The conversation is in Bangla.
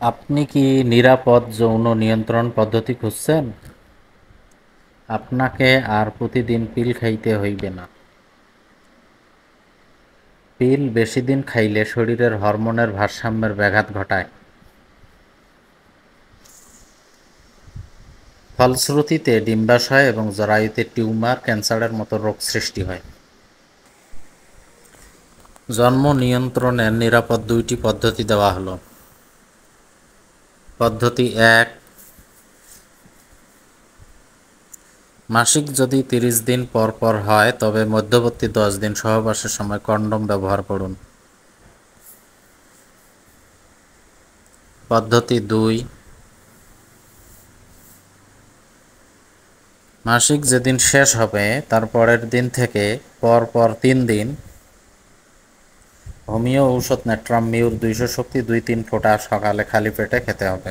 আপনি কি নিরাপদ যৌন নিয়ন্ত্রণ পদ্ধতি খুঁজছেন? আপনাকে আর প্রতিদিন পিল খাইতে হইবে না। পিল বেশি দিন খাইলে শরীরের হরমোনের ভারসাম্যের ব্যাঘাত ঘটায়। ফলশ্রুতিতে ডিম্বাশয় এবং জরায়ুতে টিউমার, ক্যান্সারের মতো রোগ সৃষ্টি হয়। জন্ম নিয়ন্ত্রণের নিরাপদ দুইটি পদ্ধতি দেওয়া হলো। পদ্ধতি 1, মাসিক যদি 30 দিন পর পর হয় তবে মধ্যবর্তী 10 দিন সহবাসের সময় কন্ডোম ব্যবহার করুন। পদ্ধতি 2, মাসিক যেদিন শেষ হবে তার পরের দিন থেকে পর পর 3 দিন হোমিও ঔষধ নেট্রাম মিউর 200 শক্তি 2-3 ফোঁটা সকালে খালি পেটে খেতে হবে।